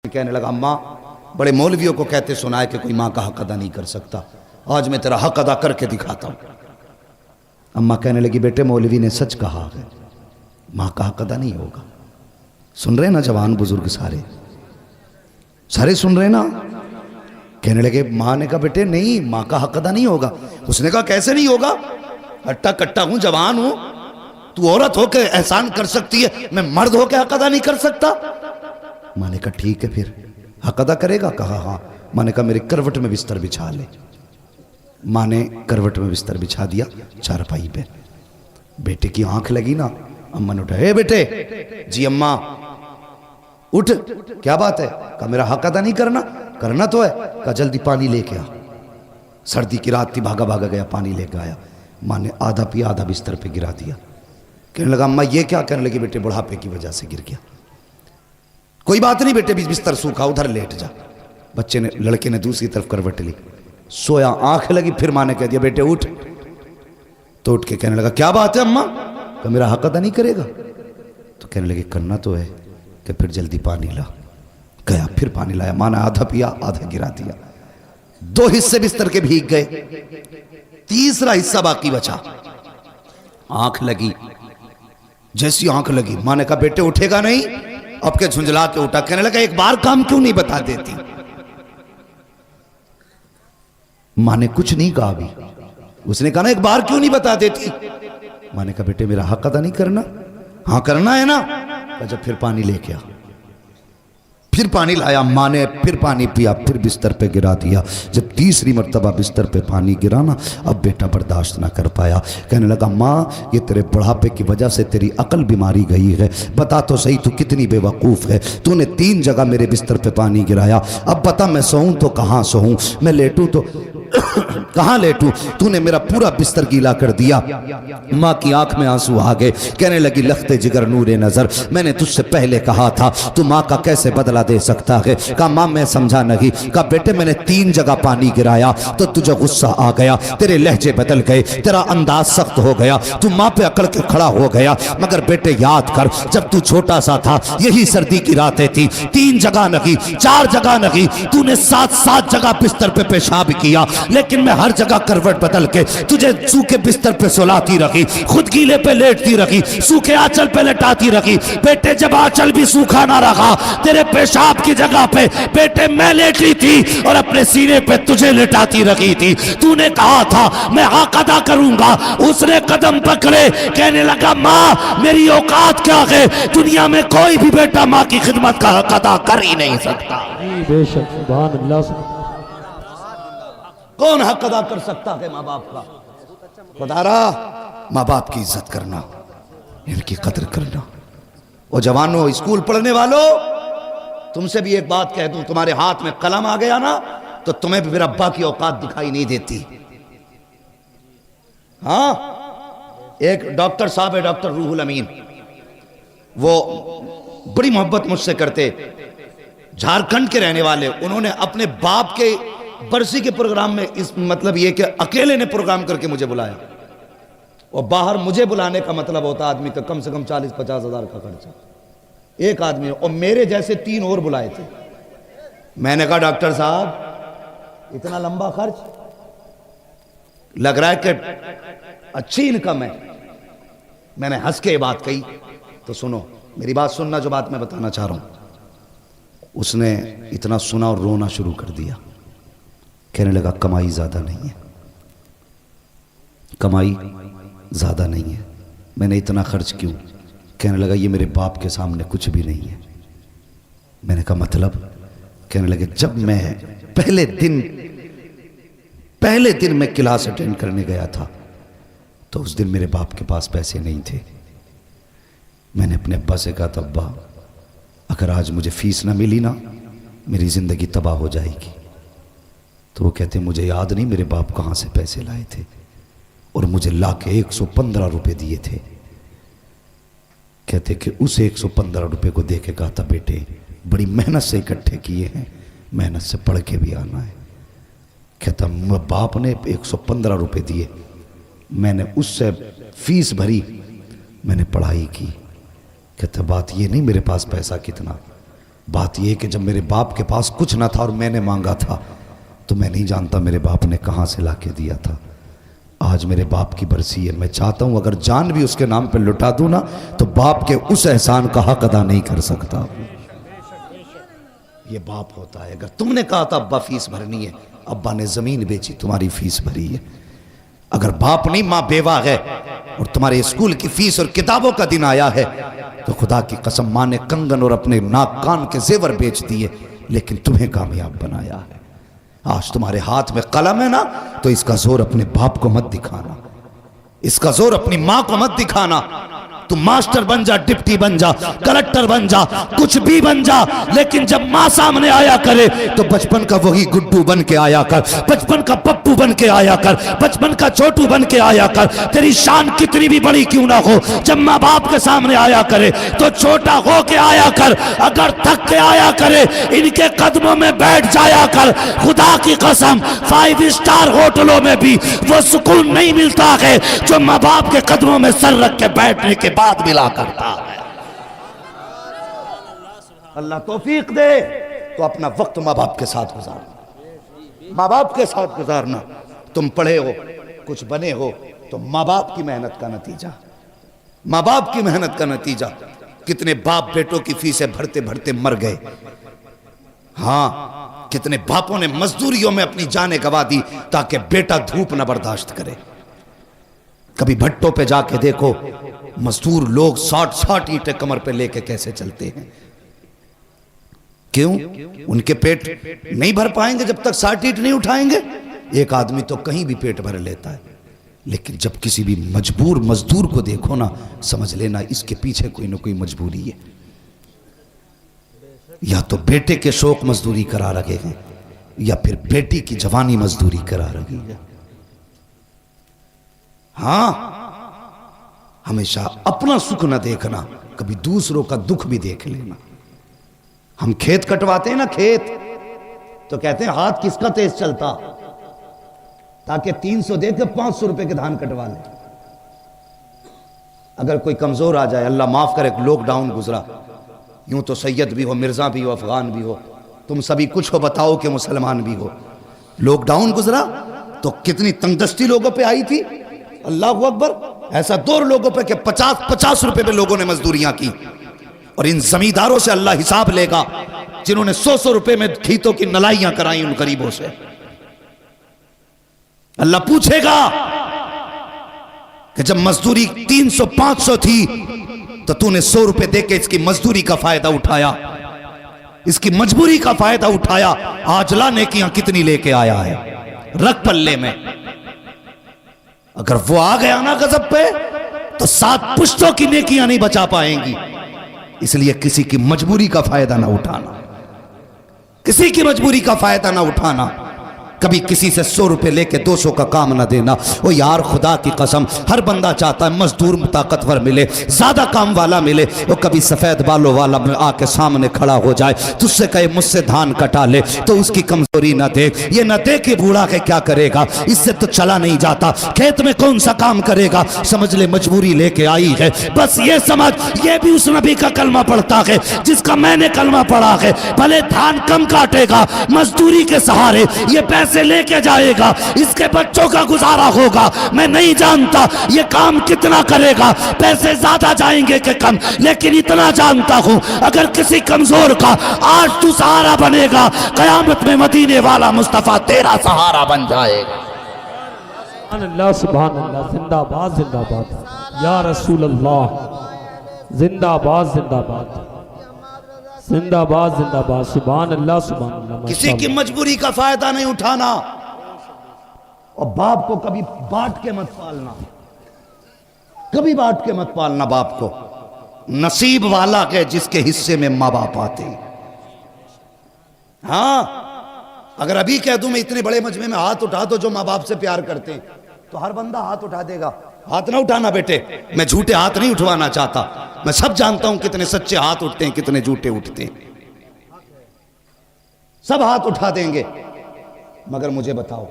کہنے لگا اماں بڑے مولویوں کو کہتے سنا ہے کہ کوئی ماں کا حق ادا نہیں کر سکتا، آج میں تیرا حق ادا کر کے دکھاتا ہوں۔ اماں کہنے لگی بیٹے مولوی نے سچ کہا ہے، ماں کا حق ادا نہیں ہوگا۔ سن رہے نا جوان بزرگ سارے سن رہے نا؟ کہنے لگے ماں نے کہا بیٹے نہیں، ماں کا حق ادا نہیں ہوگا۔ اس نے کہا کیسے نہیں ہوگا؟ ہٹا کٹا ہوں، جوان ہوں، تو عورت ہو کے احسان کر سکتی ہے، میں مرد ہو کے حق ادا نہیں کر سکتا؟ ماں نے کہا ٹھیک ہے پھر حق ادا کرے گا؟ کہا ہاں۔ ماں نے کہا میرے کروٹ میں بستر بچھا لے۔ ماں نے کروٹ میں بستر بچھا دیا چارپائی پہ۔ بیٹے کی آنکھ لگی نا، اماں نے اٹھا، اے بیٹے، جی اماں اٹھ، کیا بات ہے؟ کہا میرا حق ادا نہیں کرنا؟ کرنا تو ہے۔ کہا جلدی پانی لے کے آ۔ سردی کی رات تھی، بھاگا بھاگا گیا، پانی لے کے آیا۔ ماں نے آدھا پیا، آدھا بستر پہ گرا دیا۔ کہنے لگا اماں یہ کیا؟ کہنے لگی بیٹے بڑھاپے کی وجہ سے گر گیا۔ کوئی بات نہیں بیٹے، بستر سوکھا، ادھر لیٹ جا۔ بچے نے، لڑکے نے دوسری طرف کروٹ لی، سویا، آنکھ لگی، پھر ماں نے کہہ دیا بیٹے اٹھ۔ تو اٹھ کے کہنے لگا کیا بات ہے اماں؟ کہ میرا حق ادا نہیں کرے گا؟ تو کہنے لگے کرنا تو ہے، کہ پھر جلدی پانی لا۔ گیا، پھر پانی لایا، ماں نے آدھا پیا، آدھا گرا دیا۔ 2 حصے بستر کے بھیگ گئے، تیسرا حصہ باقی بچا۔ آنکھ لگی، جیسی آنکھ لگی ماں نے کہا بیٹے اٹھے گا نہیں؟ اب کے جھنجلا کے اٹھا۔ کہنے لگا ایک بار کام کیوں نہیں بتا دیتی؟ ماں نے کچھ نہیں کہا بھی، اس نے کہا نا ایک بار کیوں نہیں بتا دیتی؟ ماں نے کہا بیٹے میرا حق ادا نہیں کرنا؟ ہاں کرنا ہے نا۔ کہا جب پھر پانی لے کے آ۔ پھر پانی لایا، ماں نے پھر پانی پیا، پھر بستر پہ گرا دیا۔ جب تیسری مرتبہ بستر پہ پانی گرا نا، اب بیٹا برداشت نہ کر پایا۔ کہنے لگا ماں یہ تیرے بڑھاپے کی وجہ سے تیری عقل بیماری گئی ہے، بتا تو صحیح تو کتنی بے وقوف ہے، تو نے 3 جگہ میرے بستر پہ پانی گرایا، اب بتا میں سوؤں تو کہاں سوؤں، میں لیٹوں تو کہاں لیٹوں، تو نے میرا پورا بستر گیلا کر دیا۔ ماں کی آنکھ میں آنسو آ گئے، کہنے لگی لخت جگر نور نظر، میں نے تجھ سے پہلے کہا تھا تو ماں کا کیسے بدلہ دے سکتا ہے؟ کہا ماں میں سمجھا نہیں۔ کہا بیٹے میں نے 3 جگہ پانی گرایا تو تجھے غصہ آ گیا، تیرے لہجے بدل گئے، تیرا انداز سخت ہو گیا، تو ماں پہ اکڑ کے کھڑا ہو گیا۔ مگر بیٹے یاد کر جب تو چھوٹا سا تھا یہی سردی کی راتیں تھی، 3 جگہ نہیں 4 جگہ نہیں، تو نے 7 جگہ بستر پہ پیشاب کیا، لیکن میں ہر جگہ کروٹ بدل کے تجھے سوکھے بستر پہ سلاتی رکھی، خود گیلے پہ لیٹتی رکھی، سوکھے آنچل پہ لٹاتی رکھی۔ بیٹے جب آنچل بھی سوکھا نہ رہا، تیرے پیشاب کی جگہ پہ بیٹے میں لیٹی تھی اور اپنے سینے پہ تجھے لٹاتی رکھی تھی۔ تو نے کہا تھا میں حق ادا کروں گا، اس نے قدم پکڑے، کہنے لگا ماں میری اوقات کیا ہے، دنیا میں کوئی بھی بیٹا ماں کی خدمت کا حق ادا کر ہی نہیں سکتا۔ بے شک، سبحان اللہ۔ کون حق ادا کر سکتا ہے ماں باپ کا؟ خدا را ماں باپ کی عزت کرنا، ان کی قدر کرنا۔ اور جوانوں، اسکول پڑھنے والوں، تم سے بھی ایک بات کہہ دوں، تمہارے ہاتھ میں قلم آ گیا نا تو تمہیں بھی پھر ابا کی اوقات دکھائی نہیں دیتی۔ ہاں، ایک ڈاکٹر صاحب ہے، ڈاکٹر روح الامین، وہ بڑی محبت مجھ سے کرتے، جھارکھنڈ کے رہنے والے۔ انہوں نے اپنے باپ کے برسی کے پروگرام میں اس مطلب یہ کہ اکیلے نے پروگرام کر کے مجھے بلایا، اور باہر مجھے بلانے کا مطلب ہوتا آدمی کا کم سے کم 40-50 ہزار کا خرچہ، ایک آدمی، اور میرے جیسے 3 اور بلائے تھے۔ میں نے کہا ڈاکٹر صاحب اتنا لمبا خرچ، لگ رہا ہے کہ اچھی انکم ہے۔ میں نے ہنس کے یہ بات کہی تو سنو میری بات سننا، جو بات میں بتانا چاہ رہا ہوں۔ اس نے اتنا سنا اور رونا شروع کر دیا، کہنے لگا کمائی زیادہ نہیں ہے، کمائی زیادہ نہیں ہے، میں نے اتنا خرچ کیوں؟ کہنے لگا یہ میرے باپ کے سامنے کچھ بھی نہیں ہے۔ میں نے کہا مطلب؟ کہنے لگے جب میں پہلے دن میں کلاس اٹینڈ کرنے گیا تھا تو اس دن میرے باپ کے پاس پیسے نہیں تھے۔ میں نے اپنے ابا سے کہا تھا ابا اگر آج مجھے فیس نہ ملی نا میری زندگی تباہ ہو جائے گی۔ تو وہ کہتے مجھے یاد نہیں میرے باپ کہاں سے پیسے لائے تھے، اور مجھے لا کے 115 روپے دیے تھے۔ کہتے کہ اس 115 روپے کو دے کے کہا تھا بیٹے بڑی محنت سے اکٹھے کیے ہیں، محنت سے پڑھ کے بھی آنا ہے۔ کہتا باپ نے 115 روپے دیے، میں نے اس سے فیس بھری، میں نے پڑھائی کی۔ کہتا بات یہ نہیں میرے پاس پیسہ کتنا، بات یہ کہ جب میرے باپ کے پاس کچھ نہ تھا اور میں نے مانگا تھا تو میں نہیں جانتا میرے باپ نے کہاں سے لا کے دیا تھا. آج میرے باپ کی برسی ہے, میں چاہتا ہوں اگر جان بھی اس کے نام پہ لٹا دوں نا تو باپ کے اس احسان کا حق ادا نہیں کر سکتا. یہ باپ ہوتا ہے. اگر تم نے کہا تھا ابا فیس بھرنی ہے, ابا نے زمین بیچی تمہاری فیس بھری ہے. اگر باپ نہیں ماں بیوہ ہے اور تمہارے اسکول کی فیس اور کتابوں کا دن آیا ہے تو خدا کی قسم ماں نے کنگن اور اپنے ناک کان کے زیور بیچ دیے لیکن تمہیں کامیاب بنایا ہے. آج تمہارے ہاتھ میں قلم ہے نا تو اس کا زور اپنے باپ کو مت دکھانا, اس کا زور اپنی ماں کو مت دکھانا. تم ماسٹر بن جا, ڈپٹی بن جا, کلکٹر بن جا, کچھ بھی بن جا, لیکن جب ماں سامنے آیا کرے تو بچپن کا وہی گڈو بن کے آیا کر, بچپن کا پپو بن کے آیا کر, بچپن کا چھوٹو بن کے آیا کر. تیری شان کتنی بھی بڑی کیوں نہ ہو, جب ماں باپ کے سامنے آیا کرے تو چھوٹا ہو کے آیا کر. اگر تھک کے آیا کرے ان کے قدموں میں بیٹھ جایا کر. خدا کی قسم 5 اسٹار ہوٹلوں میں بھی وہ سکون نہیں ملتا ہے جو ماں باپ کے قدموں میں سر رکھ کے بیٹھنے کے بعد ملا کرتا ہے. اللہ توفیق دے تو اپنا وقت ماں باپ کے ساتھ گزارنا, ماں باپ کے ساتھ گزارنا. تم پڑھے ہو, کچھ بنے ہو تو ماں باپ کی محنت کا نتیجہ, ماں باپ کی محنت کا نتیجہ. کتنے باپ بیٹوں کی فیسیں بھرتے بھرتے مر گئے. ہاں, کتنے باپوں نے مزدوریوں میں اپنی جانیں گوا دی تاکہ بیٹا دھوپ نہ برداشت کرے. کبھی بھٹوں پہ جا کے دیکھو مزدور لوگ 60 اینٹیں کمر پہ لے کے کیسے چلتے ہیں. کیوں؟ ان کے پیٹ نہیں بھر پائیں گے جب تک 60 اینٹ نہیں اٹھائیں گے. ایک آدمی تو کہیں بھی پیٹ بھر لیتا ہے, لیکن جب کسی بھی مجبور مزدور کو دیکھو نا سمجھ لینا اس کے پیچھے کوئی نہ کوئی مجبوری ہے. یا تو بیٹے کے شوق مزدوری کرا رہے ہیں یا پھر بیٹی کی جوانی مزدوری کرا رہی ہے. ہاں, ہمیشہ اپنا سکھ نہ دیکھنا, کبھی دوسروں کا دکھ بھی دیکھ لینا. ہم کھیت کٹواتے ہیں نا, کھیت تو کہتے ہیں ہاتھ کس کا تیز چلتا, تاکہ 300 دے کے 500 روپے کے دھان کٹوا لیں. اگر کوئی کمزور آ جائے, اللہ معاف کرے, لاک ڈاؤن گزرا, یوں تو سید بھی ہو, مرزا بھی ہو, افغان بھی ہو, تم سبھی کچھ ہو, بتاؤ کہ مسلمان بھی ہو. لاک ڈاؤن گزرا تو کتنی تنگدستی لوگوں پہ آئی تھی. اللہ اکبر, ایسا دور لوگوں پہ کہ 50 روپے پہ لوگوں نے مزدوریاں کی. اور ان زمینداروں سے اللہ حساب لے گا جنہوں نے 100 روپے میں کھیتوں کی نلائیاں کرائیں ان غریبوں سے. اللہ پوچھے گا کہ جب مزدوری 300-500 تھی تو تو نے 100 روپے دے کے اس کی مزدوری کا فائدہ اٹھایا, اس کی مجبوری کا فائدہ اٹھایا. آج لا نیکیاں کتنی لے کے آیا ہے, رکھ پلے میں. اگر وہ آ گیا نا غضب پہ تو 7 پشتوں کی نیکیاں نہیں بچا پائیں گی. اس لیے کسی کی مجبوری کا فائدہ نہ اٹھانا, کسی کی مجبوری کا فائدہ نہ اٹھانا. کبھی کسی سے 100 روپے لے کے 200 کا کام نہ دینا. او یار خدا کی قسم, ہر بندہ چاہتا ہے مزدور طاقتور ملے, زیادہ کام والا ملے. وہ کبھی سفید بالوں والا آ کے سامنے کھڑا ہو جائے, تجھ سے کہے مجھ سے دھان کٹا لے, تو اس کی کمزوری نہ دیکھ. یہ نہ دیکھ کہ بوڑھا کے کیا کرے گا, اس سے تو چلا نہیں جاتا, کھیت میں کون سا کام کرے گا. سمجھ لے مجبوری لے کے آئی ہے. بس یہ سمجھ, یہ بھی اس نبی کا کلمہ پڑھتا ہے جس کا میں نے کلمہ پڑھا ہے. بھلے دھان کم کاٹے گا, مزدوری کے سہارے یہ پیسے لے کے جائے گا, اس کے بچوں کا گزارا ہوگا. میں نہیں جانتا یہ کام کتنا کرے گا, پیسے زیادہ جائیں گے کہ کم, لیکن اتنا جانتا ہوں اگر کسی کمزور کا آج تو سہارا بنے گا, قیامت میں مدینے والا مصطفیٰ تیرا سہارا بن جائے گا. سبحان اللہ, سبحان اللہ, زندہ باد, زندہ باد یا رسول اللہ, زندہ باد, زندہ باد, زندہ باد, زندہ باد. سبحان اللہ, سبحان اللہ. کسی کی مجبوری کا فائدہ نہیں اٹھانا, اور باپ کو کبھی بانٹ کے مت پالنا, کبھی بانٹ کے مت پالنا باپ کو. نصیب والا ہے جس کے حصے میں ماں باپ آتے ہیں. ہاں, اگر ابھی کہہ دوں میں اتنے بڑے مجمع میں ہاتھ اٹھا دو جو ماں باپ سے پیار کرتے ہیں, تو ہر بندہ ہاتھ اٹھا دے گا. ہاتھ نہ اٹھانا بیٹے, میں جھوٹے ہاتھ نہیں اٹھوانا چاہتا. میں سب جانتا ہوں کتنے سچے ہاتھ اٹھتے ہیں, کتنے جھوٹے اٹھتے ہیں. سب ہاتھ اٹھا دیں گے, مگر مجھے بتاؤ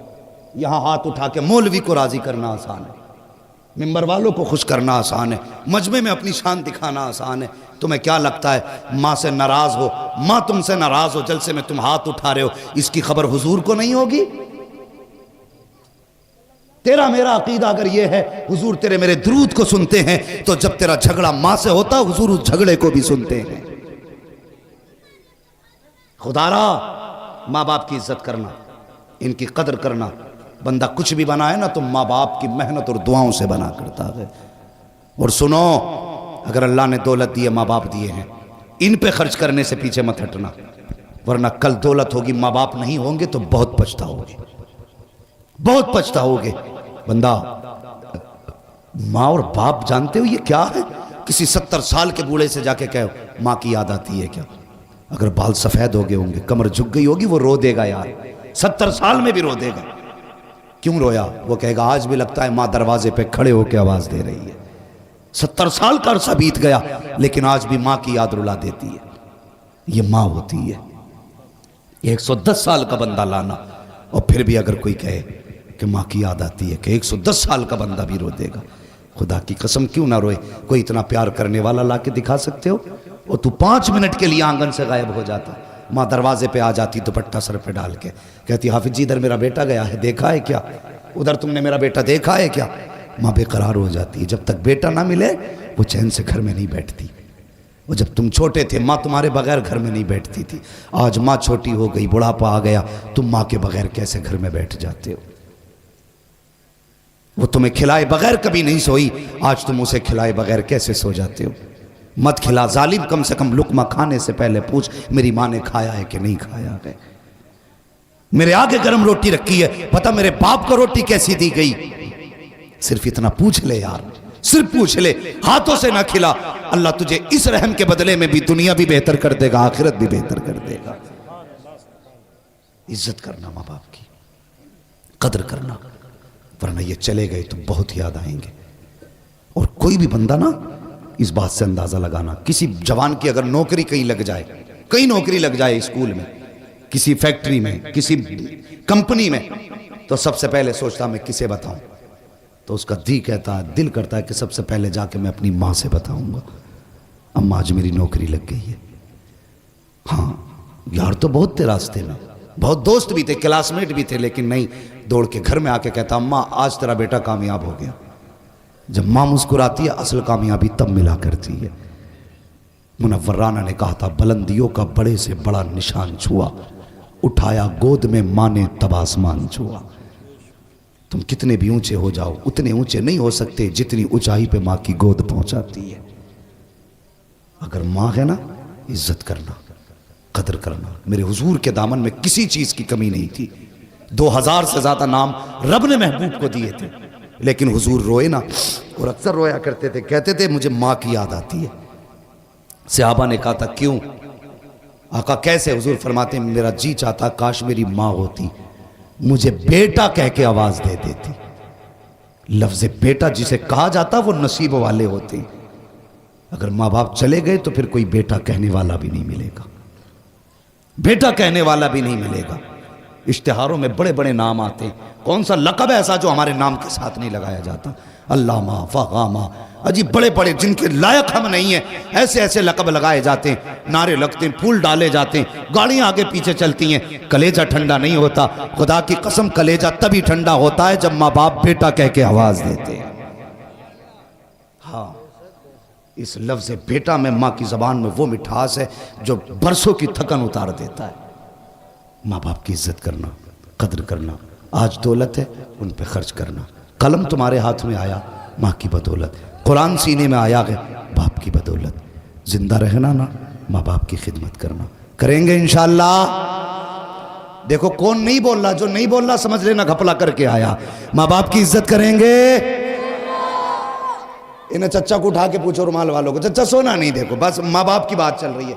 یہاں ہاتھ اٹھا کے مولوی کو راضی کرنا آسان ہے؟ ممبر والوں کو خوش کرنا آسان ہے، مجمع میں اپنی شان دکھانا آسان ہے۔ تمہیں کیا لگتا ہے ماں سے ناراض ہو، ماں تم سے ناراض ہو، جلسے میں تم ہاتھ اٹھا رہے ہو، اس کی خبر حضور کو نہیں ہوگی؟ تیرا میرا عقیدہ اگر یہ ہے حضور تیرے میرے درود کو سنتے ہیں، تو جب تیرا جھگڑا ماں سے ہوتا حضور اس جھگڑے کو بھی سنتے ہیں۔ خدا را ماں باپ کی عزت کرنا، ان کی قدر کرنا۔ بندہ کچھ بھی بنا ہے نا تو ماں باپ کی محنت اور دعاؤں سے بنا کرتا ہے۔ اور سنو، اگر اللہ نے دولت دی ہے، ماں باپ دیے ہیں، ان پہ خرچ کرنے سے پیچھے مت ہٹنا، ورنہ کل دولت ہوگی ماں باپ نہیں ہوں گے تو بہت پچھتاؤگے، بہت پچھتاؤگے۔ بندہ ماں اور باپ جانتے ہو یہ کیا ہے؟ کسی 70 سال کے بوڑھے سے جا کے کہو ماں کی یاد آتی ہے کیا؟ اگر بال سفید ہو گئے ہوں گے، کمر جھک گئی ہوگی، وہ رو دے گا یار، 70 سال میں بھی رو دے گا۔ کیوں رویا؟ وہ کہے گا آج بھی لگتا ہے ماں دروازے پہ کھڑے ہو کے آواز دے رہی ہے۔ 70 سال کا عرصہ بیت گیا لیکن آج بھی ماں کی یاد رلا دیتی ہے۔ یہ ماں ہوتی ہے۔ 110 سال کا بندہ لانا، اور پھر بھی اگر کوئی کہے کہ ماں کی یاد آتی ہے، کہ 110 سال کا بندہ بھی رو دے گا۔ خدا کی قسم کیوں نہ روئے؟ کوئی اتنا پیار کرنے والا لا کے دکھا سکتے ہو؟ اور تو 5 منٹ کے لیے آنگن سے غائب ہو جاتا، ماں دروازے پہ آ جاتی دوپٹہ سر پہ ڈال کے، کہتی حافظ جی ادھر میرا بیٹا گیا ہے، دیکھا ہے کیا؟ ادھر تم نے میرا بیٹا دیکھا ہے کیا؟ ماں بے قرار ہو جاتی ہے۔ جب تک بیٹا نہ ملے وہ چین سے گھر میں نہیں بیٹھتی۔ وہ جب تم چھوٹے تھے ماں تمہارے بغیر گھر میں نہیں بیٹھتی تھی، آج ماں چھوٹی ہو گئی، بڑھاپا آ گیا، تم ماں کے بغیر کیسے گھر میں بیٹھ جاتے ہو؟ وہ تمہیں کھلائے بغیر کبھی نہیں سوئی، آج تم اسے کھلائے بغیر کیسے سو جاتے ہو؟ مت کھلا ظالم، کم سے کم لقمہ کھانے سے پہلے پوچھ میری ماں نے کھایا ہے کہ نہیں کھایا ہے۔ میرے آگے گرم روٹی رکھی ہے، پتہ میرے باپ کو روٹی کیسی دی گئی؟ صرف اتنا پوچھ لے یار، صرف پوچھ لے، ہاتھوں سے نہ کھلا، اللہ تجھے اس رحم کے بدلے میں بھی دنیا بھی بہتر کر دے گا، آخرت بھی بہتر کر دے گا۔ عزت کرنا ماں باپ کی، قدر کرنا، ورنہ یہ چلے گئے تو بہت یاد آئیں گے۔ اور کوئی بھی بندہ نا اس بات سے اندازہ لگانا، کسی جوان کی اگر نوکری کہیں لگ جائے، کہیں نوکری لگ جائے، اسکول میں، کسی فیکٹری میں، کسی کمپنی میں، تو سب سے پہلے سوچتا میں کسے بتاؤں؟ تو اس کا دل کرتا ہے کہ سب سے پہلے جا کے میں اپنی ماں سے بتاؤں گا، اماں آج میری نوکری لگ گئی ہے۔ ہاں یار تو بہت تھے راستے میں، بہت دوست بھی تھے، کلاس میٹ بھی تھے، لیکن نہیں، دوڑ کے گھر میں آ کے کہتا اماں آج تیرا بیٹا کامیاب ہو گیا۔ جب ماں مسکراتی ہے اصل کامیابی تب ملا کرتی ہے۔ منور رانا نے کہا تھا بلندیوں کا بڑے سے بڑا نشان چھوا، اٹھایا گود میں ماں نے تب آسمان چھوا۔ تم کتنے بھی اونچے ہو جاؤ اتنے اونچے نہیں ہو سکتے جتنی اونچائی پہ ماں کی گود پہنچاتی ہے۔ اگر ماں ہے نا، عزت کرنا، قدر کرنا۔ میرے حضور کے دامن میں کسی چیز کی کمی نہیں تھی، 2000 سے زیادہ نام رب نے محبوب کو دیے تھے، لیکن حضور روئے نا، اور اکثر رویا کرتے تھے، کہتے تھے مجھے ماں کی یاد آتی ہے۔ صحابہ نے کہا تھا کیوں؟ آقا کیسے؟ حضور فرماتے ہیں میرا جی چاہتا کاش میری ماں ہوتی، مجھے بیٹا کہہ کے آواز دے دیتی۔ لفظ بیٹا جسے کہا جاتا وہ نصیب والے ہوتے ہیں۔ اگر ماں باپ چلے گئے تو پھر کوئی بیٹا کہنے والا بھی نہیں ملے گا، بیٹا کہنے والا بھی نہیں ملے گا۔ اشتہاروں میں بڑے بڑے نام آتے ہیں، کون سا لقب ایسا جو ہمارے نام کے ساتھ نہیں لگایا جاتا؟ علامہ، فغامہ، عجیب بڑے بڑے جن کے لائق ہم نہیں ہیں، ایسے ایسے لقب لگائے جاتے ہیں، نعرے لگتے ہیں، پھول ڈالے جاتے ہیں، گاڑیاں آگے پیچھے چلتی ہیں، کلیجہ ٹھنڈا نہیں ہوتا۔ خدا کی قسم کلیجہ تبھی ٹھنڈا ہوتا ہے جب ماں باپ بیٹا کہہ کے آواز دیتے ہیں۔ ہاں، اس لفظ بیٹا میں ماں کی زبان میں وہ مٹھاس ہے جو برسوں کی تھکن اتار دیتا ہے۔ ماں باپ کی عزت کرنا، قدر کرنا۔ آج دولت ہے ان پہ خرچ کرنا۔ قلم تمہارے ہاتھ میں آیا ماں کی بدولت، قرآن سینے میں آیا ہے باپ کی بدولت۔ زندہ رہنا نا، ماں باپ کی خدمت کرنا، کریں گے انشاءاللہ۔ دیکھو کون نہیں بول رہا، جو نہیں بول رہا سمجھ لینا گھپلا کر کے آیا۔ ماں باپ کی عزت کریں گے۔ انہیں چچا کو اٹھا کے پوچھو رومال والوں کو، چچا سونا نہیں، دیکھو بس ماں باپ کی بات چل رہی ہے۔